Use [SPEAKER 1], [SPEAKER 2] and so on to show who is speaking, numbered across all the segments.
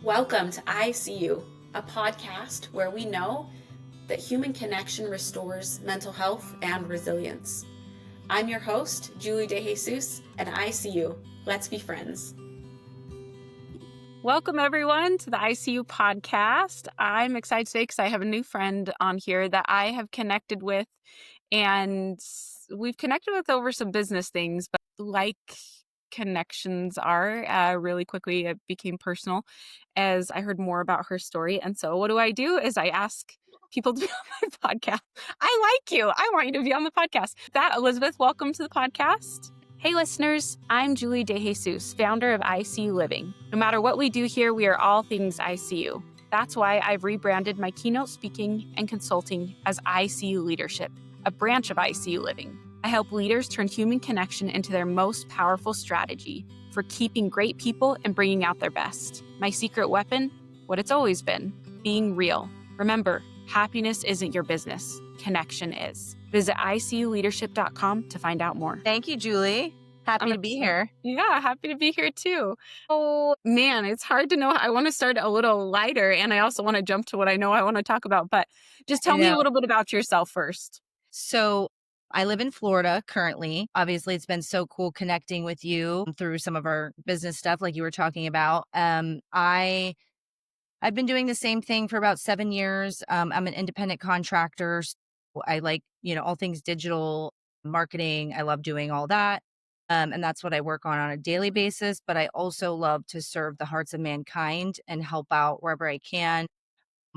[SPEAKER 1] Welcome to ICU, a podcast where we know that human connection restores mental health and resilience. I'm your host, Julie De Jesus, and ICU. Let's be friends.
[SPEAKER 2] Welcome, everyone, to the ICU podcast. I'm excited today because I have a new friend on here that I have connected with, and we've connected with over some business things, but like connections are, really quickly it became personal as I heard more about her story. And so what do? Is I ask people to be on my podcast. I like you. I want you to be on the podcast. With that, Elizabeth, welcome to the podcast. Hey listeners, I'm Julie De Jesus, founder of ICU Living. No matter what we do here, we are all things ICU. That's why I've rebranded my keynote speaking and consulting as ICU Leadership, a branch of ICU Living. I help leaders turn human connection into their most powerful strategy for keeping great people and bringing out their best. My secret weapon? What it's always been, being real. Remember, happiness isn't your business. Connection is. Visit iculeadership.com to find out more.
[SPEAKER 3] Thank you, Julie. Happy to be here.
[SPEAKER 2] Yeah, happy to be here too. Oh man, it's hard to know. I want to start a little lighter and I also want to jump to what I know I want to talk about, but just tell me a little bit about yourself first.
[SPEAKER 3] So I live in Florida currently. Obviously, it's been so cool connecting with you through some of our business stuff like you were talking about. I've been doing the same thing for about 7 years. I'm an independent contractor. So I like, all things digital marketing. I love doing all that. And that's what I work on a daily basis. But I also love to serve the hearts of mankind and help out wherever I can.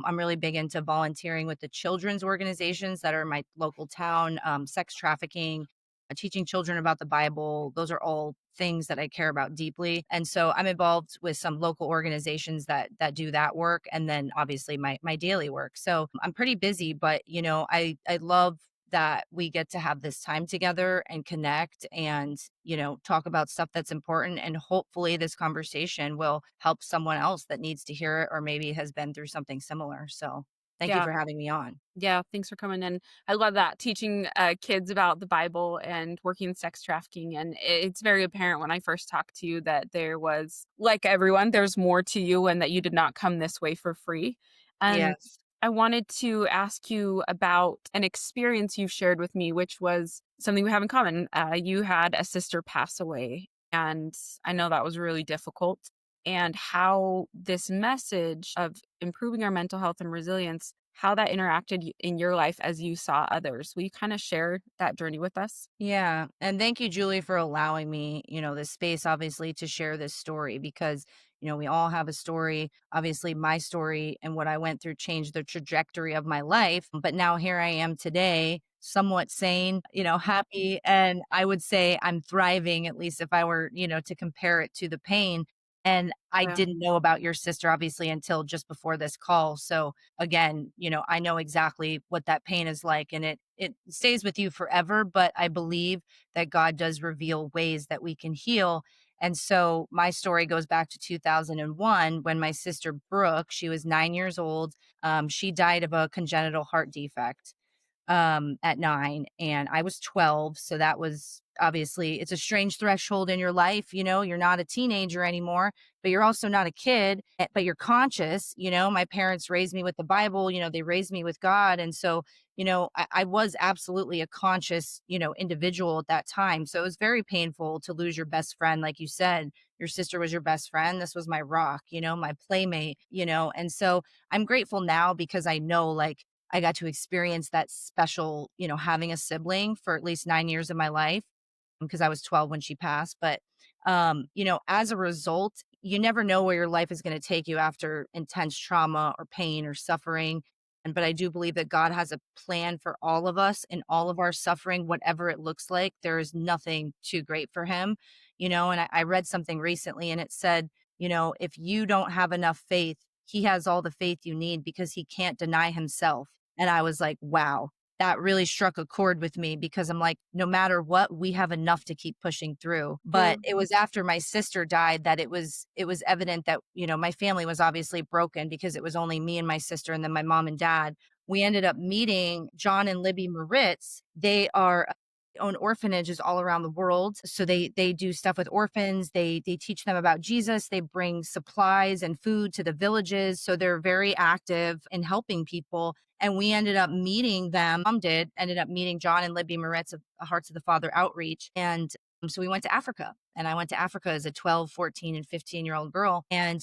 [SPEAKER 3] I'm really big into volunteering with the children's organizations that are in my local town, sex trafficking, teaching children about the Bible. Those are all things that I care about deeply. And so I'm involved with some local organizations that do that work. And then obviously my daily work. So I'm pretty busy, but I love that we get to have this time together and connect and, talk about stuff that's important. And hopefully this conversation will help someone else that needs to hear it or maybe has been through something similar. So thank you
[SPEAKER 2] Yeah.
[SPEAKER 3] for having me on.
[SPEAKER 2] Yeah, thanks for coming in. I love that, teaching kids about the Bible and working in sex trafficking. And it's very apparent when I first talked to you that there was, like everyone, there's more to you and that you did not come this way for free. And
[SPEAKER 3] Yes.
[SPEAKER 2] I wanted to ask you about an experience you've shared with me, which was something we have in common. You had a sister pass away, and I know that was really difficult. And how this message of improving our mental health and resilience, how that interacted in your life as you saw others. Will you kind of share that journey with us?
[SPEAKER 3] Yeah. And thank you, Julie, for allowing me, this space, obviously, to share this story because, we all have a story. Obviously, my story and what I went through changed the trajectory of my life. But now here I am today, somewhat sane, happy. And I would say I'm thriving, at least if I were, to compare it to the pain. And I
[SPEAKER 2] Yeah.
[SPEAKER 3] didn't know about your sister, obviously, until just before this call. So again, I know exactly what that pain is like and it stays with you forever, but I believe that God does reveal ways that we can heal. And so my story goes back to 2001 when my sister Brooke, she was 9 years old. She died of a congenital heart defect at 9 and I was 12. So that was obviously it's a strange threshold in your life. You're not a teenager anymore, but you're also not a kid, but you're conscious. My parents raised me with the Bible, they raised me with God. And so, I was absolutely a conscious, individual at that time. So it was very painful to lose your best friend. Like you said, your sister was your best friend. This was my rock, my playmate, and so I'm grateful now because I know like I got to experience that special, having a sibling for at least 9 years of my life because I was 12 when she passed. But, as a result, you never know where your life is going to take you after intense trauma or pain or suffering. But I do believe that God has a plan for all of us and all of our suffering, whatever it looks like. There is nothing too great for him, and I read something recently and it said, if you don't have enough faith, he has all the faith you need because he can't deny himself. And I was like, wow, that really struck a chord with me because I'm like, no matter what, we have enough to keep pushing through. But it was after my sister died that it was evident that, my family was obviously broken because it was only me and my sister and then my mom and dad. We ended up meeting John and Libby Moritz. They are own orphanages all around the world. So they do stuff with orphans. They teach them about Jesus. They bring supplies and food to the villages. So they're very active in helping people. And we ended up meeting them. Ended up meeting John and Libby Moretz of Hearts of the Father Outreach. And so we went to Africa, and I went to Africa as a 12, 14, and 15-year-old girl. And,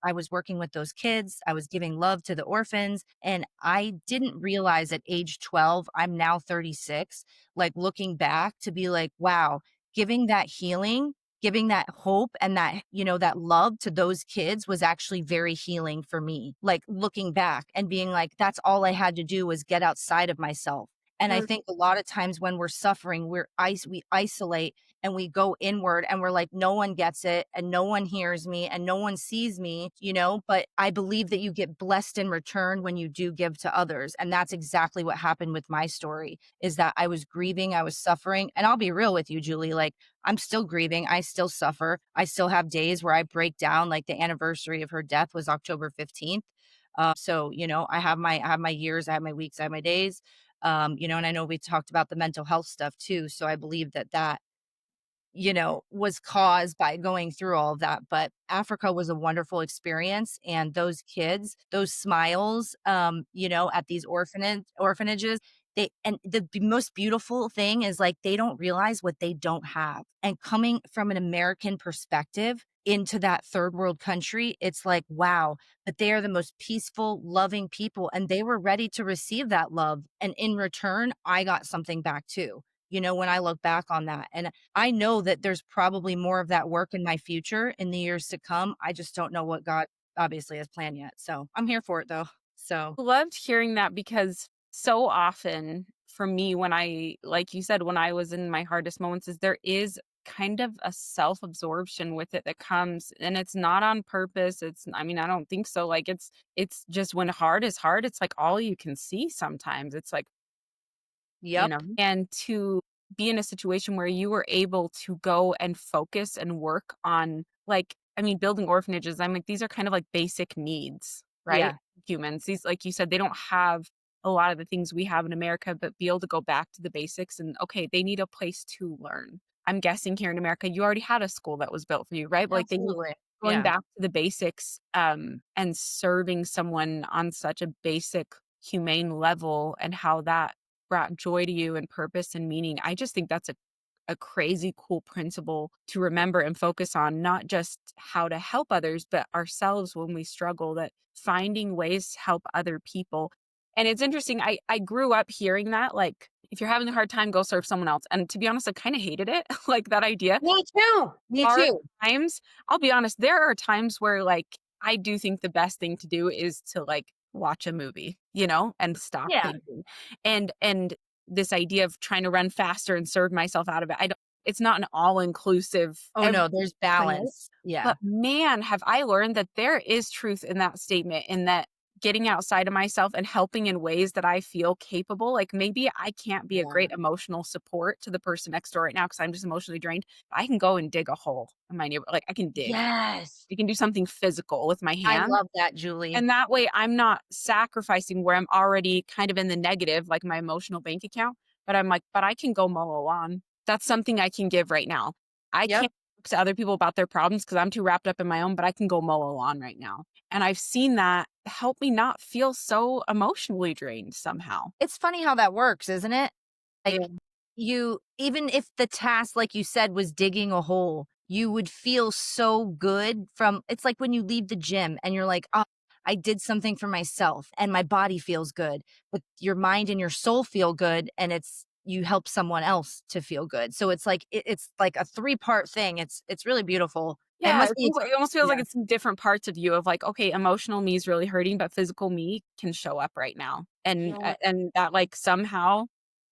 [SPEAKER 3] I was working with those kids. I was giving love to the orphans. And I didn't realize at age 12, I'm now 36, like looking back to be like, wow, giving that healing, giving that hope and that, that love to those kids was actually very healing for me. Like looking back and being like, that's all I had to do was get outside of myself. And I
[SPEAKER 1] Mm.
[SPEAKER 3] think a lot of times when we're suffering, we isolate and we go inward and we're like, no one gets it and no one hears me and no one sees me, but I believe that you get blessed in return when you do give to others. And that's exactly what happened with my story, is that I was grieving, I was suffering. And I'll be real with you, Julie, like I'm still grieving. I still suffer. I still have days where I break down. Like the anniversary of her death was October 15th. So, I have my years, I have my weeks, I have my days. And I know we talked about the mental health stuff too. So I believe that was caused by going through all of that. But Africa was a wonderful experience. And those kids, those smiles, at these orphanages, and the most beautiful thing is like, they don't realize what they don't have. And coming from an American perspective into that third world country, it's like, wow, but they are the most peaceful, loving people. And they were ready to receive that love. And in return, I got something back too. When I look back on that. And I know that there's probably more of that work in my future in the years to come. I just don't know what God obviously has planned yet. So I'm here for it though. So
[SPEAKER 2] Loved hearing that because so often for me, like you said, when I was in my hardest moments, is there is kind of a self-absorption with it that comes, and it's not on purpose. I mean, I don't think so. Like it's just when hard is hard, it's like all you can see sometimes. It's like,
[SPEAKER 3] yep.
[SPEAKER 2] and to be in a situation where you were able to go and focus and work on, like, I mean, building orphanages, I'm like, these are kind of like basic needs, right?
[SPEAKER 3] Yeah.
[SPEAKER 2] Humans, these, like you said, they don't have a lot of the things we have in America, but be able to go back to the basics and, okay, they need a place to learn. I'm guessing here in America, you already had a school that was built for you, right? But like they need
[SPEAKER 3] Absolutely.
[SPEAKER 2] going
[SPEAKER 3] Yeah.
[SPEAKER 2] back to the basics, and serving someone on such a basic humane level, and how that brought joy to you and purpose and meaning. I just think that's a crazy cool principle to remember and focus on, not just how to help others, but ourselves when we struggle, that finding ways to help other people. And it's interesting. I grew up hearing that, like, if you're having a hard time, go serve someone else. And to be honest, I kind of hated it, like that idea.
[SPEAKER 3] Me too. Me
[SPEAKER 2] Are
[SPEAKER 3] too.
[SPEAKER 2] times, I'll be honest, there are times where, like, I do think the best thing to do is to, like, watch a movie, and stop
[SPEAKER 3] Yeah.
[SPEAKER 2] thinking. And this idea of trying to run faster and serve myself out of it, it's not an all-inclusive
[SPEAKER 3] Oh no, there's
[SPEAKER 2] plan,
[SPEAKER 3] balance. Yeah.
[SPEAKER 2] but man, have I learned that there is truth in that statement, in that getting outside of myself and helping in ways that I feel capable. Like, maybe I can't be a
[SPEAKER 3] Yeah.
[SPEAKER 2] great emotional support to the person next door right now because I'm just emotionally drained. But I can go and dig a hole in my neighbor. Like, I can dig.
[SPEAKER 3] Yes.
[SPEAKER 2] I can do something physical with my
[SPEAKER 3] I
[SPEAKER 2] hand.
[SPEAKER 3] love that, Julie.
[SPEAKER 2] And that way I'm not sacrificing where I'm already kind of in the negative, like my emotional bank account. But I'm like, but I can go mow a lawn. That's something I can give right now. I
[SPEAKER 3] Yep.
[SPEAKER 2] can't talk to other people about their problems because I'm too wrapped up in my own, but I can go mow a lawn right now. And I've seen that help me not feel so emotionally drained somehow.
[SPEAKER 3] It's funny how that works, isn't it? Like
[SPEAKER 2] Yeah.
[SPEAKER 3] even if the task, like you said, was digging a hole, you would feel so good it's like when you leave the gym and you're like, oh, I did something for myself and my body feels good, but your mind and your soul feel good. And you help someone else to feel good. So it's like, it's like a 3-part thing. It's really beautiful. And it
[SPEAKER 2] Yeah,
[SPEAKER 3] must be,
[SPEAKER 2] it almost feels
[SPEAKER 3] yeah,
[SPEAKER 2] like it's different parts of you, of like, okay, emotional me is really hurting, but physical me can show up right now.
[SPEAKER 3] yeah.
[SPEAKER 2] And that, like, somehow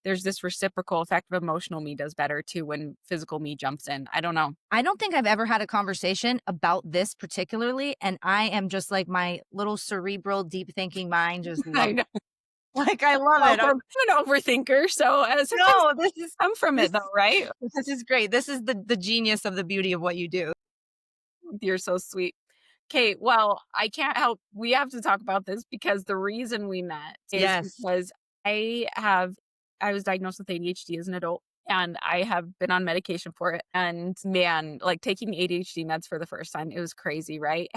[SPEAKER 2] there's this reciprocal effect of emotional me does better too when physical me jumps in. I don't know.
[SPEAKER 3] I don't think I've ever had a conversation about this particularly. And I am just like my little cerebral, deep thinking mind just
[SPEAKER 2] I
[SPEAKER 3] loves
[SPEAKER 2] know.
[SPEAKER 3] it. Like, I love
[SPEAKER 2] Well,
[SPEAKER 3] it.
[SPEAKER 2] I'm an overthinker, so sometimes
[SPEAKER 3] No, this is
[SPEAKER 2] come from
[SPEAKER 3] this
[SPEAKER 2] it though, right?
[SPEAKER 3] this is great. This is the genius of the beauty of what you do.
[SPEAKER 2] You're so sweet. Okay, well, I can't help. We have to talk about this because the reason we met is
[SPEAKER 3] Yes.
[SPEAKER 2] because I was diagnosed with ADHD as an adult, and I have been on medication for it. And man, like taking ADHD meds for the first time, it was crazy, right?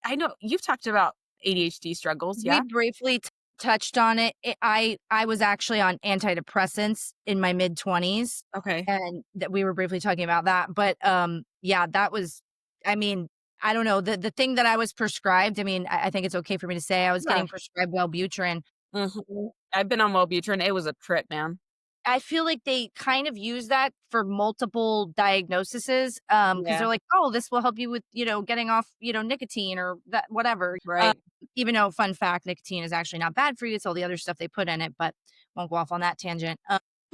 [SPEAKER 2] I know you've talked about ADHD struggles,
[SPEAKER 3] We
[SPEAKER 2] yeah?
[SPEAKER 3] briefly touched on it. I was actually on antidepressants in my mid-20s,
[SPEAKER 2] Okay.
[SPEAKER 3] and that we were briefly talking about that, but, yeah, that was I mean, I don't know, the thing that I was prescribed, I mean, I think it's okay for me to say I was
[SPEAKER 2] Yeah.
[SPEAKER 3] getting prescribed Wellbutrin.
[SPEAKER 2] I've been on Wellbutrin. It was a trip, man.
[SPEAKER 3] I feel like they kind of use that for multiple diagnoses, because 'cause
[SPEAKER 2] Yeah.
[SPEAKER 3] they're like, "Oh, this will help you with, getting off, nicotine or that whatever."
[SPEAKER 2] Right.
[SPEAKER 3] Even though, fun fact, nicotine is actually not bad for you, it's all the other stuff they put in it, but won't go off on that tangent.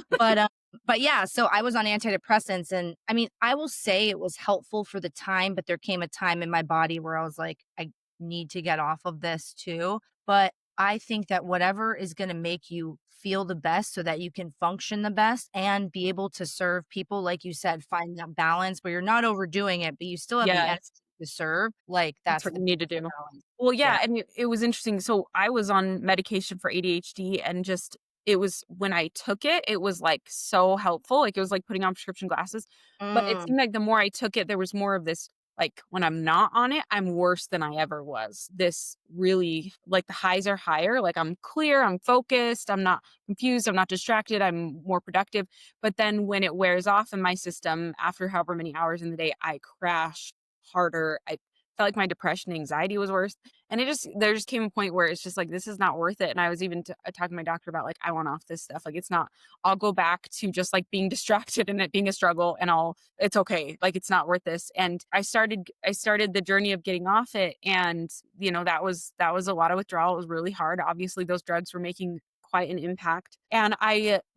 [SPEAKER 3] But, um, but yeah, so I was on antidepressants, and I mean, I will say it was helpful for the time, but there came a time in my body where I was like, "I need to get off of this too." But I think that whatever is gonna make you feel the best so that you can function the best and be able to serve people, like you said, find that balance where you're not overdoing it, but you still have the
[SPEAKER 2] Yes.
[SPEAKER 3] energy to serve, like,
[SPEAKER 2] That's
[SPEAKER 3] that's
[SPEAKER 2] what
[SPEAKER 3] the
[SPEAKER 2] you need to
[SPEAKER 3] beautiful
[SPEAKER 2] do.
[SPEAKER 3] balance.
[SPEAKER 2] Well, yeah,
[SPEAKER 3] Yeah.
[SPEAKER 2] and it was interesting. So I was on medication for ADHD and just it was when I took it, it was like so helpful. Like it was like putting on prescription glasses. But it
[SPEAKER 3] Mm.
[SPEAKER 2] seemed like the more I took it, there was more of this like when I'm not on it, I'm worse than I ever was. This really like the highs are higher. Like I'm clear, I'm focused, I'm not confused, I'm not distracted, I'm more productive. But then when it wears off in my system after however many hours in the day, I crash harder. I felt like my depression and anxiety was worse. And there just came a point where it's just like, this is not worth it. And I was even talking to my doctor about like, I want off this stuff. Like, it's not, I'll go back to just like being distracted and it being a struggle and it's okay. Like, it's not worth this. And I started the journey of getting off it. And, that was a lot of withdrawal. It was really hard. Obviously, those drugs were making quite an impact. And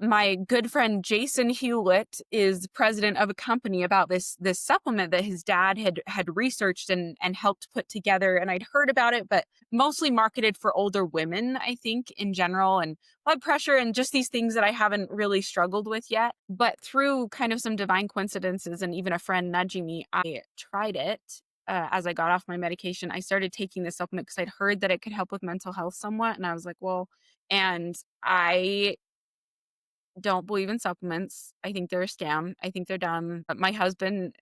[SPEAKER 2] my good friend Jason Hewlett is president of a company about this supplement that his dad had researched and helped put together. And I'd heard about it, but mostly marketed for older women, I think, in general, and blood pressure and just these things that I haven't really struggled with yet. But through kind of some divine coincidences and even a friend nudging me, I tried it. As I got off my medication, I started taking this supplement because I'd heard that it could help with mental health somewhat. And I was like, well, and I don't believe in supplements. I think they're a scam. I think they're dumb. But my husband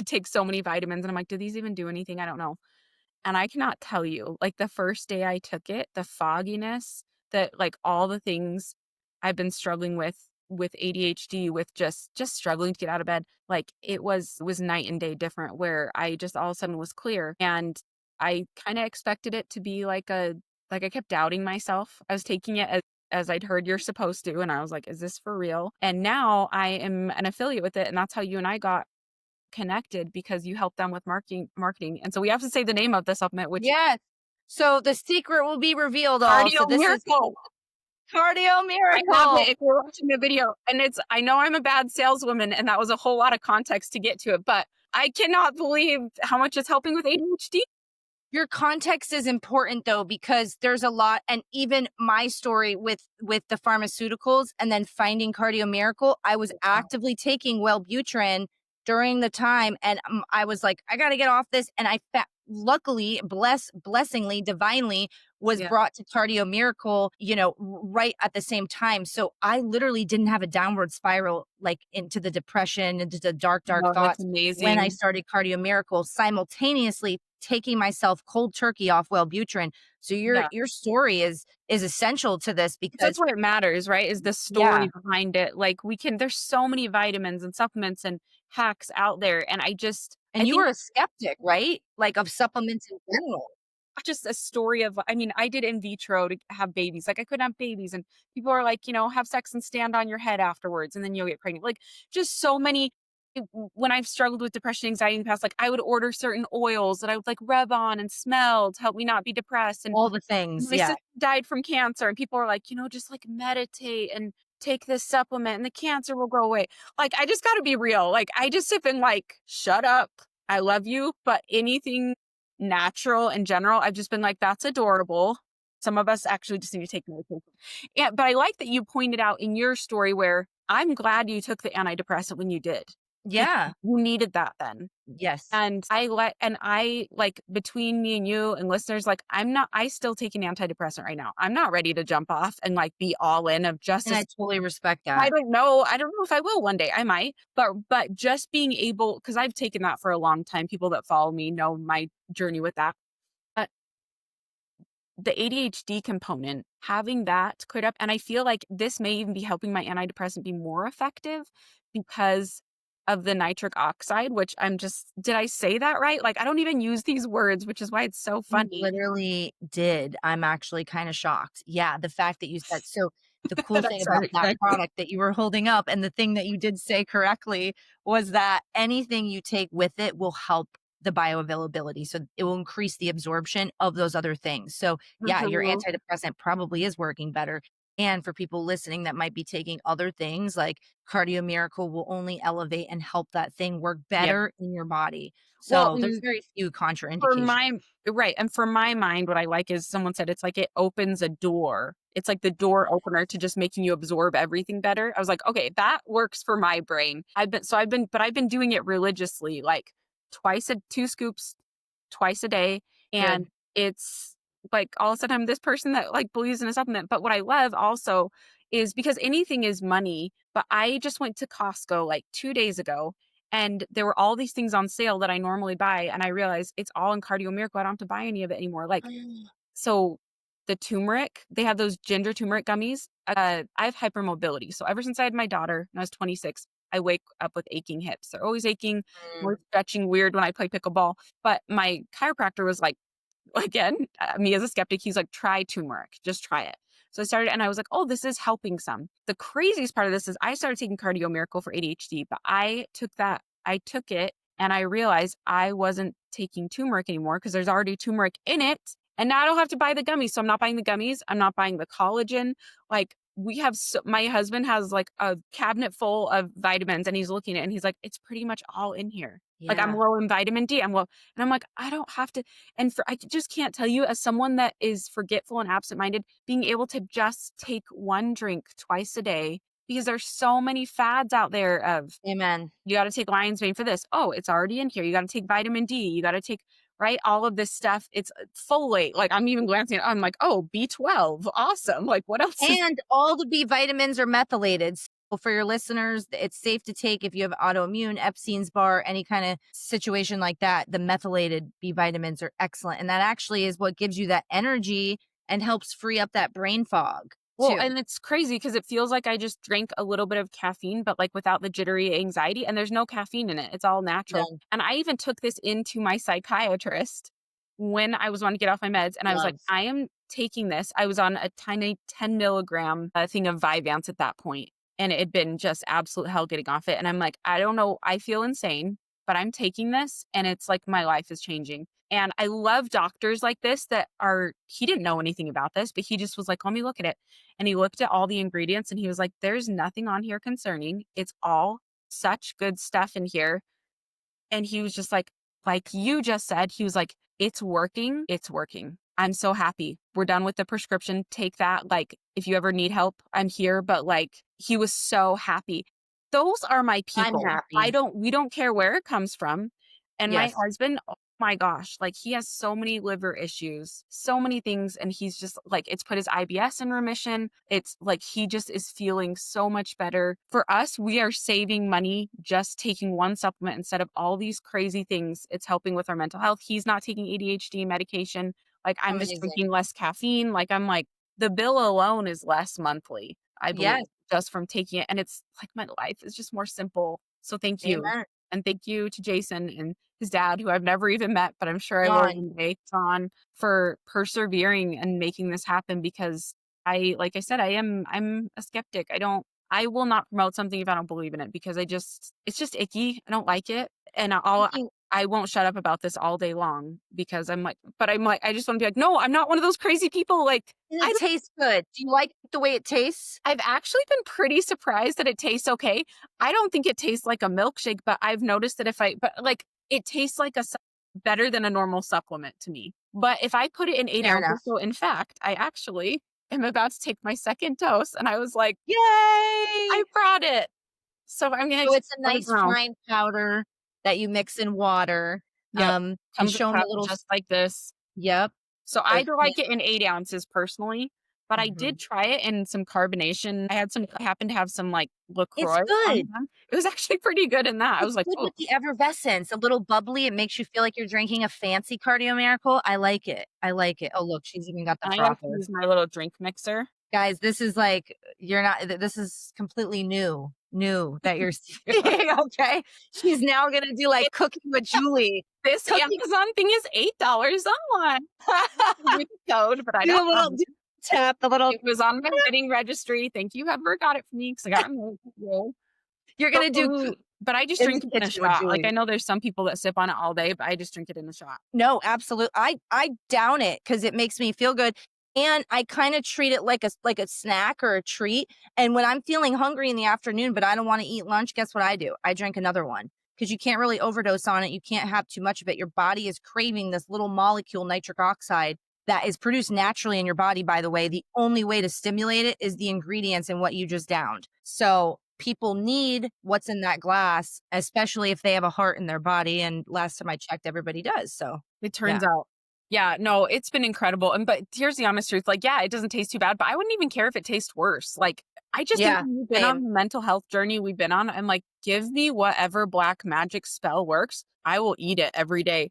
[SPEAKER 2] takes so many vitamins, and I'm like, do these even do anything? I don't know. And I cannot tell you, like the first day I took it, the fogginess, that like all the things I've been struggling with ADHD, with just struggling to get out of bed, like it was night and day different where I just all of a sudden was clear. And I kind of expected it to be like I kept doubting myself. I was taking it as I'd heard you're supposed to. And I was like, is this for real? And now I am an affiliate with it. And that's how you and I got connected because you help them with marketing. And so we have to say the name of the supplement, which
[SPEAKER 3] Yes. So the secret will be revealed all. So
[SPEAKER 2] Cardio
[SPEAKER 3] this is
[SPEAKER 2] Miracle.
[SPEAKER 3] Cardio
[SPEAKER 2] I have
[SPEAKER 3] Miracle.
[SPEAKER 2] it if you're watching the video. And I know I'm a bad saleswoman and that was a whole lot of context to get to it, but I cannot believe how much it's helping with ADHD.
[SPEAKER 3] Your context is important though, because there's a lot, and even my story with the pharmaceuticals and then finding Cardio Miracle, I was actively taking Wellbutrin during the time, and I was like, I got to get off this, and luckily, blessingly, divinely, was
[SPEAKER 2] Yeah.
[SPEAKER 3] brought to Cardio Miracle, right at the same time. So I literally didn't have a downward spiral like into the depression, into the dark, dark
[SPEAKER 2] Oh, that's
[SPEAKER 3] thoughts when I
[SPEAKER 2] amazing.
[SPEAKER 3] started Cardio Miracle, simultaneously taking myself cold turkey off Wellbutrin. So
[SPEAKER 2] Yeah.
[SPEAKER 3] your story is essential to this
[SPEAKER 2] That's
[SPEAKER 3] because
[SPEAKER 2] what it matters, right? Is the
[SPEAKER 3] yeah.
[SPEAKER 2] story behind it. Like there's so many vitamins and supplements and hacks out there. And I
[SPEAKER 3] And you
[SPEAKER 2] think
[SPEAKER 3] were a skeptic, right? Like of supplements in general.
[SPEAKER 2] just a story of I mean, I did in vitro to have babies. Like I couldn't have babies and people are like, have sex and stand on your head afterwards and then you'll get pregnant. Like just so many when I've struggled with depression, anxiety in the past, like I would order certain oils that I would like rub on and smell to help me not be depressed. And
[SPEAKER 3] All the things.
[SPEAKER 2] my
[SPEAKER 3] Yeah.
[SPEAKER 2] sister died from cancer and people are like, just like meditate and take this supplement and the cancer will go away. Like I just got to be real. Like I just have been like, shut up. I love you, but anything natural in general, I've just been like, that's adorable. Some of us actually just need to take medication. Yeah, but I like that you pointed out in your story where I'm glad you took the antidepressant when you did.
[SPEAKER 3] Yeah.
[SPEAKER 2] You needed that then.
[SPEAKER 3] Yes.
[SPEAKER 2] And I like between me and you and listeners, like I still take an antidepressant right now. I'm not ready to jump off and like be all in of just
[SPEAKER 3] And I
[SPEAKER 2] as
[SPEAKER 3] totally respect
[SPEAKER 2] I
[SPEAKER 3] that.
[SPEAKER 2] don't know. I don't know if I will one day. I might. But just being able, because I've taken that for a long time. People that follow me know my journey with that. But the ADHD component, having that cleared up, and I feel like this may even be helping my antidepressant be more effective because of the nitric oxide, which did I say that right? Like I don't even use these words, which is why it's so
[SPEAKER 3] You
[SPEAKER 2] funny.
[SPEAKER 3] literally did. I'm actually kinda shocked. Yeah, the fact that you said so the cool
[SPEAKER 2] That
[SPEAKER 3] thing about
[SPEAKER 2] sounded
[SPEAKER 3] that
[SPEAKER 2] correct.
[SPEAKER 3] product that you were holding up and the thing that you did say correctly was that anything you take with it will help the bioavailability, so it will increase the absorption of those other things. So, yeah, your
[SPEAKER 2] Mhm.
[SPEAKER 3] antidepressant probably is working better, and for people listening that might be taking other things, like Cardio Miracle will only elevate and help that thing work
[SPEAKER 2] Yeah.
[SPEAKER 3] better in your body.
[SPEAKER 2] Well,
[SPEAKER 3] So, there's very few
[SPEAKER 2] for
[SPEAKER 3] contraindications.
[SPEAKER 2] my right, and for my mind, what I like is someone said it's like it opens a door. It's like the door opener to just making you absorb everything better. I was like, "Okay, that works for my brain." I've been doing it religiously, like 2 scoops twice a day, and
[SPEAKER 3] Good.
[SPEAKER 2] it's like all of a sudden I'm this person that like believes in a supplement. But what I love also is because anything is money, but I just went to Costco like 2 days ago and there were all these things on sale that I normally buy, and I realized it's all in Cardio Miracle. I don't have to buy any of it anymore. Like, so the turmeric, they have those ginger turmeric gummies. I have hypermobility. So ever since I had my daughter when I was 26, I wake up with aching hips. They're always aching, more
[SPEAKER 3] Mm,
[SPEAKER 2] stretching weird when I play pickleball. But my chiropractor was like, again, me as a skeptic, he's like, try turmeric, just try it. So I started and I was like, oh, this is helping some. The craziest part of this is I started taking Cardio Miracle for ADHD, but I took it and I realized I wasn't taking turmeric anymore because there's already turmeric in it. And now I don't have to buy the gummies. So I'm not buying the gummies. I'm not buying the collagen. Like my husband has like a cabinet full of vitamins and he's looking at it and he's like, it's pretty much all in here. Like I'm
[SPEAKER 3] yeah.
[SPEAKER 2] low in vitamin D. I'm low. And I'm like, I don't have to. And just can't tell you, as someone that is forgetful and absent-minded, being able to just take one drink twice a day, because there's so many fads out there of
[SPEAKER 3] Amen.
[SPEAKER 2] you got to take lion's mane for this. Oh, it's already in here. You got to take vitamin D. You got to take, right, all of this stuff. It's folate. Like I'm even glancing at, I'm like, oh, B12. Awesome. Like what else is
[SPEAKER 3] And all the B vitamins are methylated. So for your listeners, it's safe to take if you have autoimmune, Epstein's bar, any kind of situation like that. The methylated B vitamins are excellent. And that actually is what gives you that energy and helps free up that brain fog
[SPEAKER 2] Well,
[SPEAKER 3] too.
[SPEAKER 2] and it's crazy because it feels like I just drank a little bit of caffeine, but like without the jittery anxiety, and there's no caffeine in it. It's all natural.
[SPEAKER 3] None.
[SPEAKER 2] And I even took this into my psychiatrist when I was wanting to get off my meds, and I was like,
[SPEAKER 3] Love.
[SPEAKER 2] I am taking this. I was on a tiny 10 milligram thing of Vyvanse at that point, and it had been just absolute hell getting off it. And I'm like, I don't know, I feel insane, but I'm taking this, and it's like my life is changing. And I love doctors like this he didn't know anything about this, but he just was like, let me look at it. And he looked at all the ingredients and he was like, there's nothing on here concerning. It's all such good stuff in here. And he was just like you just said, he was like, it's working. It's working. I'm so happy. We're done with the prescription. Take that. Like, if you ever need help, I'm here. But like, he was so happy. Those are my
[SPEAKER 3] I'm
[SPEAKER 2] people.
[SPEAKER 3] happy.
[SPEAKER 2] We don't care where it comes from. And my
[SPEAKER 3] Yes.
[SPEAKER 2] husband, oh my gosh, like he has so many liver issues, so many things. And he's just like, it's put his IBS in remission. It's like, he just is feeling so much better. For us, we are saving money just taking one supplement instead of all these crazy things. It's helping with our mental health. He's not taking ADHD medication. Like I'm just
[SPEAKER 3] Amazing.
[SPEAKER 2] drinking less caffeine. Like I'm like, the bill alone is less monthly, I believe,
[SPEAKER 3] Yes.
[SPEAKER 2] just from taking it. And it's like my life is just more simple. So thank you.
[SPEAKER 3] Amen.
[SPEAKER 2] And thank you to Jason and his dad, who I've never even met, but I'm sure I will
[SPEAKER 3] John.
[SPEAKER 2] one day, John, for persevering and making this happen because like I said, I'm a skeptic. I will not promote something if I don't believe in it because it's just icky. I don't like it. And
[SPEAKER 3] Speaking
[SPEAKER 2] I won't shut up about this all day long because I'm like, I just want to be like, no, I'm not one of those crazy people. Like,
[SPEAKER 3] and it tastes good. Do you like the way it tastes?
[SPEAKER 2] I've actually been pretty surprised that it tastes okay. I don't think it tastes like a milkshake, but I've noticed that but like it tastes like better than a normal supplement to me. But if I put it in 8
[SPEAKER 3] Fair
[SPEAKER 2] ounces,
[SPEAKER 3] enough.
[SPEAKER 2] so in fact, I actually am about to take my second dose and I was like,
[SPEAKER 3] Yay!
[SPEAKER 2] I brought it. So I'm gonna
[SPEAKER 3] So
[SPEAKER 2] just
[SPEAKER 3] it's a
[SPEAKER 2] let it
[SPEAKER 3] nice
[SPEAKER 2] grow.
[SPEAKER 3] fine powder that you mix in water.
[SPEAKER 2] Yep.
[SPEAKER 3] And
[SPEAKER 2] Comes in
[SPEAKER 3] show them a
[SPEAKER 2] cups
[SPEAKER 3] little
[SPEAKER 2] just like this.
[SPEAKER 3] yep.
[SPEAKER 2] So
[SPEAKER 3] So
[SPEAKER 2] I do like it in 8 ounces personally, but I did
[SPEAKER 3] mhm.
[SPEAKER 2] try it in some carbonation. I happened to have some, like,
[SPEAKER 3] It's
[SPEAKER 2] LaCroix on
[SPEAKER 3] good.
[SPEAKER 2] them. It was actually pretty good in that. I was
[SPEAKER 3] It's
[SPEAKER 2] like,
[SPEAKER 3] good
[SPEAKER 2] "Oh."
[SPEAKER 3] with the effervescence, a little bubbly, it makes you feel like you're drinking a fancy Cardio Miracle. I like it. I like it. Oh, look, she's even got the
[SPEAKER 2] I like to
[SPEAKER 3] frother.
[SPEAKER 2] use my little drink mixer.
[SPEAKER 3] Guys, this is like you're not this is completely new that you're seeing, okay? She's now gonna do, like,
[SPEAKER 2] It
[SPEAKER 3] cooking with Julie.
[SPEAKER 2] This
[SPEAKER 3] Cooking
[SPEAKER 2] Amazon thing is $8 online. With the code, but I
[SPEAKER 3] do
[SPEAKER 2] don't
[SPEAKER 3] a
[SPEAKER 2] have
[SPEAKER 3] little
[SPEAKER 2] it.
[SPEAKER 3] do tap, the little
[SPEAKER 2] It was on my wedding registry. Thank you, whoever got it for me, 'cause I got removed.
[SPEAKER 3] you're gonna do
[SPEAKER 2] But I just
[SPEAKER 3] in the
[SPEAKER 2] drink it in a
[SPEAKER 3] kitchen with
[SPEAKER 2] shot. Like, I
[SPEAKER 3] Julie.
[SPEAKER 2] know there's some people that sip on it all day, but I just drink it in a shot.
[SPEAKER 3] No, absolute I down it because it makes me feel good, and I kinda treat it like a snack or a treat, and when I'm feeling hungry in the afternoon, but I don't wanna eat lunch, guess what I do? I drink another one because you can't really overdose on it, you can't have too much of it, your body is craving this little molecule, nitric oxide, that is produced naturally in your body, by the way. The only way to stimulate it is the ingredients in what you just downed. So, people need what's in that glass, especially if they have a heart in their body, and last time I checked, everybody does, so
[SPEAKER 2] It
[SPEAKER 3] yeah.
[SPEAKER 2] turns out. Yeah, no, it's been incredible, and but here's the honest truth, like, yeah, it doesn't taste too bad, but I wouldn't even care if it tastes worse. Like, I just think
[SPEAKER 3] Yeah,
[SPEAKER 2] when we've been on
[SPEAKER 3] same.
[SPEAKER 2] the mental health journey we've been on, I'm like, "Give me whatever black magic spell works, I will eat it every day."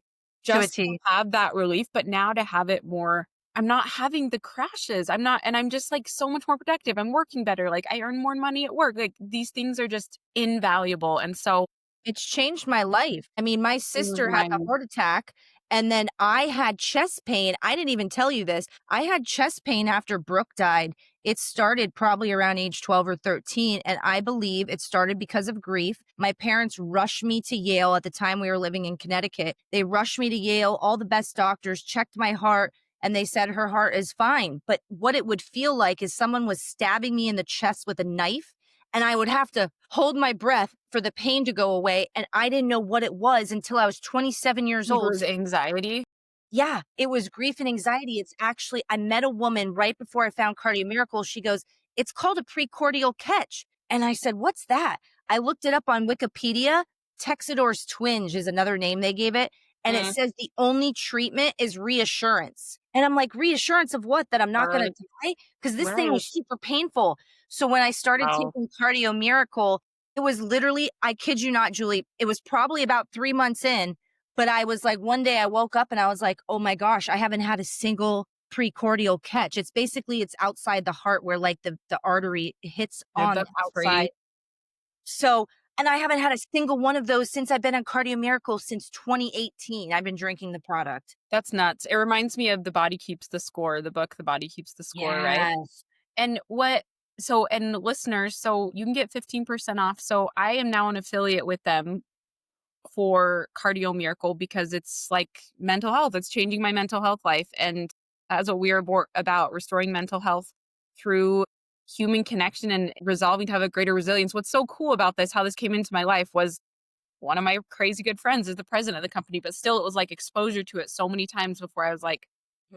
[SPEAKER 3] To a
[SPEAKER 2] Just to
[SPEAKER 3] T.
[SPEAKER 2] have that relief, but now to have it more I'm not having the crashes, I'm just, like, so much more productive, I'm working better, like, I earn more money at work, like, these things are just invaluable, and so
[SPEAKER 3] It's changed my life. I mean, my
[SPEAKER 2] it was
[SPEAKER 3] sister had a
[SPEAKER 2] mine.
[SPEAKER 3] heart attack, and then I had chest pain. I didn't even tell you this. I had chest pain after Brooke died. It started probably around age 12 or 13, and I believe it started because of grief. My parents rushed me to Yale at the time we were living in Connecticut. They rushed me to Yale, all the best doctors checked my heart, and they said her heart is fine. But what it would feel like is someone was stabbing me in the chest with a knife, and I would have to hold my breath for the pain to go away, and I didn't know what it was until I was 27 years
[SPEAKER 2] It
[SPEAKER 3] old.
[SPEAKER 2] was anxiety.
[SPEAKER 3] Yeah, it was grief and anxiety. It's actually I met a woman right before I found Cardio Miracle. She goes, "It's called a precordial catch." And I said, "What's that?" I looked it up on Wikipedia. Texidor's twinge is another name they gave it, and it
[SPEAKER 2] Mm,
[SPEAKER 3] says the only treatment is reassurance. And I'm like, "Reassurance of what? That I'm not gonna
[SPEAKER 2] right,
[SPEAKER 3] die?" Because this thing
[SPEAKER 2] right.
[SPEAKER 3] was super painful. So when I started
[SPEAKER 2] Wow.
[SPEAKER 3] taking Cardio Miracle, it was literally, I kid you not, Julie, it was probably about 3 months in, but I was like, one day I woke up and I was like, "Oh my gosh, I haven't had a single precordial catch." It's basically it's outside the heart where like the artery hits
[SPEAKER 2] Yeah,
[SPEAKER 3] on the
[SPEAKER 2] that's
[SPEAKER 3] outside.
[SPEAKER 2] pretty.
[SPEAKER 3] So, and I haven't had a single one of those since I've been on Cardio Miracle since 2018. I've been drinking the product.
[SPEAKER 2] That's nuts. It reminds me of The Body Keeps the Score, the book, The Body Keeps the Score, right?
[SPEAKER 3] Yes.
[SPEAKER 2] And and listeners, so you can get 15% off. So I am now an affiliate with them for Cardio Miracle because it's like mental health. It's changing my mental health life. And as a we're about restoring mental health through human connection and resolving to have a greater resilience. What's so cool about this, how this came into my life was one of my crazy good friends is the president of the company, but still it was like exposure to it so many times before I was like,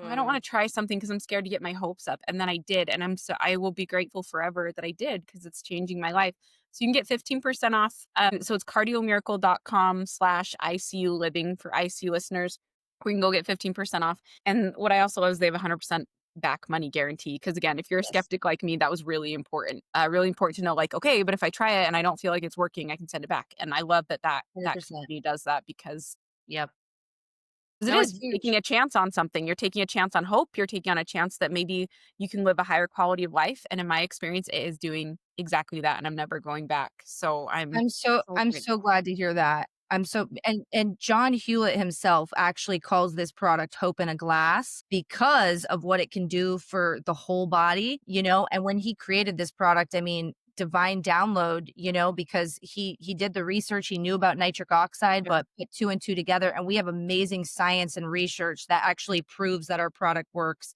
[SPEAKER 2] "Oh, I don't
[SPEAKER 3] Hmm.
[SPEAKER 2] want to try something because I'm scared to get my hopes up." And then I did. And I will be grateful forever that I did because it's changing my life. So you can get 15% off. So it's cardiomiracle.com/ICU living for ICU listeners. We can go get 15% off. And what I also love is they have 100% back money guarantee. Because again, if you're a
[SPEAKER 3] Yes.
[SPEAKER 2] skeptic like me, that was really important. Really important to know, like, okay, but if I try it and I don't feel like it's working, I can send it back. And I love that
[SPEAKER 3] 100%.
[SPEAKER 2] company does that because
[SPEAKER 3] Yep.
[SPEAKER 2] it
[SPEAKER 3] No,
[SPEAKER 2] is
[SPEAKER 3] it's
[SPEAKER 2] you're taking
[SPEAKER 3] huge.
[SPEAKER 2] a chance on something. You're taking a chance on hope. You're taking on a chance that maybe you can live a higher quality of life. And in my experience, it is doing exactly that. And I'm never going back. So I'm so
[SPEAKER 3] I'm so
[SPEAKER 2] grateful.
[SPEAKER 3] glad to hear that. I'm so and John Hewlett himself actually calls this product hope in a glass because of what it can do for the whole body, and when he created this product, I mean, divine download, because he did the research, he knew about nitric oxide,
[SPEAKER 2] Yeah.
[SPEAKER 3] but put two and two together, and we have amazing science and research that actually proves that our product works.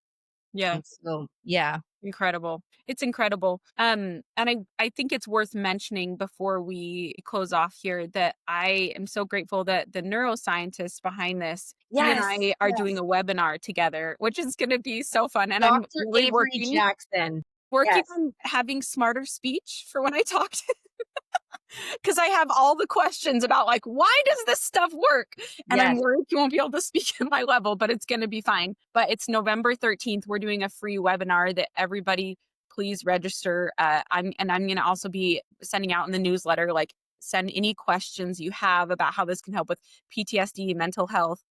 [SPEAKER 2] Yeah.
[SPEAKER 3] And so, yeah.
[SPEAKER 2] Incredible. It's incredible. And I think it's worth mentioning before we close off here that I am so grateful that the neuroscientist behind this, he and
[SPEAKER 3] Yes,
[SPEAKER 2] I are doing
[SPEAKER 3] yes.
[SPEAKER 2] a webinar together, which is going to be so fun. And I'm
[SPEAKER 3] Dr.
[SPEAKER 2] really
[SPEAKER 3] Avery Jackson.
[SPEAKER 2] working
[SPEAKER 3] Yes.
[SPEAKER 2] on having smarter speech for when I talk to because I have all the questions about like, why does this stuff work? And I'm
[SPEAKER 3] Yes.
[SPEAKER 2] worried you won't be able to speak at my level, but it's going to be fine. But it's November 13th. We're doing a free webinar that everybody please register. I'm going to also be sending out in the newsletter, like send any questions you have about how this can help with PTSD, mental health,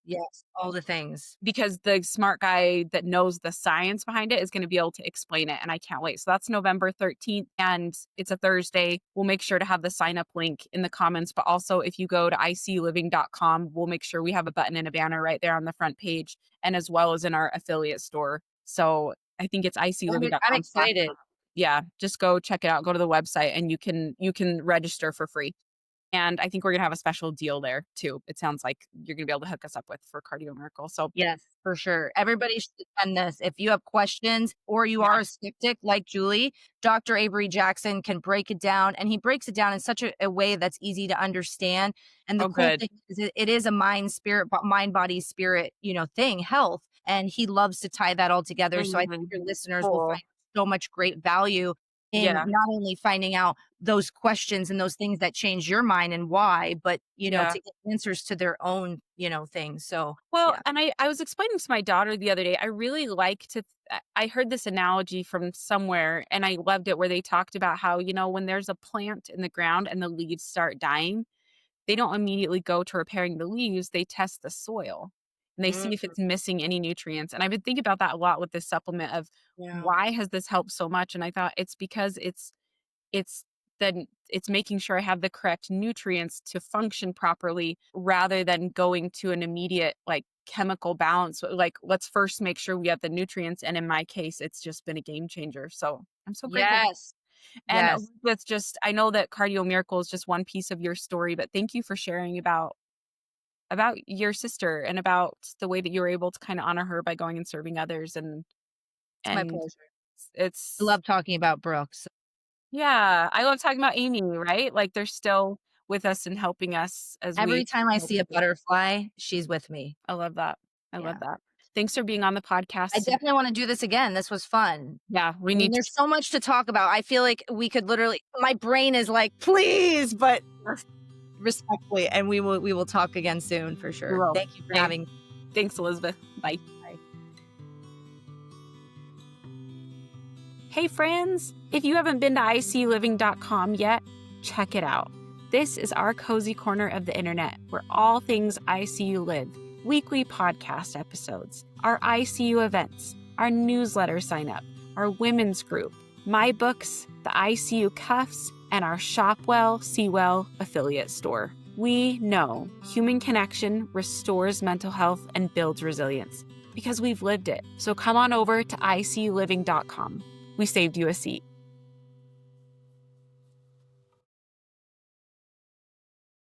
[SPEAKER 3] Yes. All the things.
[SPEAKER 2] because the smart guy that knows the science behind it is going to be able to explain it. And I can't wait. So that's November 13th and it's a Thursday. We'll make sure to have the sign up link in the comments. But also if you go to icliving.com, we'll make sure we have a button and a banner right there on the front page and as well as in our affiliate store. So I think it's icliving.com.
[SPEAKER 3] I'm excited.
[SPEAKER 2] Yeah, just go check it out. Go to the website and you can register for free. And I think we're going to have a special deal there too. It sounds like you're going to be able to hook us up with for Cardio Miracle. So
[SPEAKER 3] Yes, for sure. Everybody should attend this. If you have questions or you are a skeptic like Julie, Dr. Avery Jackson can break it down, and he breaks it down in such a way that's easy to understand. And the cool
[SPEAKER 2] good.
[SPEAKER 3] thing is it is a mind, body, spirit, thing, health. And he loves to tie that all together. So I think your listeners will find so much great value in not only finding out those questions and those things that change your mind and why, but, to get answers to their own, things. So,
[SPEAKER 2] and I was explaining to my daughter the other day, I really like to, I heard this analogy from somewhere and I loved it where they talked about how, when there's a plant in the ground and the leaves start dying, they don't immediately go to repairing the leaves. They test the soil and they see if it's missing any nutrients. And I've been thinking about that a lot with this supplement of why has this helped so much? And I thought it's because it's making sure I have the correct nutrients to function properly rather than going to an immediate like chemical balance. Like, let's first make sure we have the nutrients. And in my case, it's just been a game changer. So I'm so grateful.
[SPEAKER 3] yes.
[SPEAKER 2] And
[SPEAKER 3] Yes.
[SPEAKER 2] Elizabeth, I know that Cardio Miracle is just one piece of your story, but thank you for sharing about your sister and about the way that you were able to kind of honor her by going and serving others.
[SPEAKER 3] It's my pleasure.
[SPEAKER 2] It's
[SPEAKER 3] I love talking about Brooks.
[SPEAKER 2] Yeah, I love talking about Amy, right? Like they're still with us and helping us as
[SPEAKER 3] Every time I see a
[SPEAKER 2] people.
[SPEAKER 3] butterfly, she's with me.
[SPEAKER 2] I love that. I love that. Thanks for being on the podcast.
[SPEAKER 3] I definitely want to do this again. This was fun.
[SPEAKER 2] Yeah,
[SPEAKER 3] There's so much to talk about. I feel like we could literally, my brain is like, please, but respectfully, and we will talk again soon for sure. Thank you for having me.
[SPEAKER 2] Thanks, Elizabeth. Bye. Hey friends, if you haven't been to icliving.com yet, check it out. This is our cozy corner of the internet where all things ICU live. Weekly podcast episodes, our ICU events, our newsletter sign up, our women's group, my books, the ICU cuffs, and our Shop Well, See Well affiliate store. We know human connection restores mental health and builds resilience because we've lived it. So come on over to icliving.com. We saved you a seat.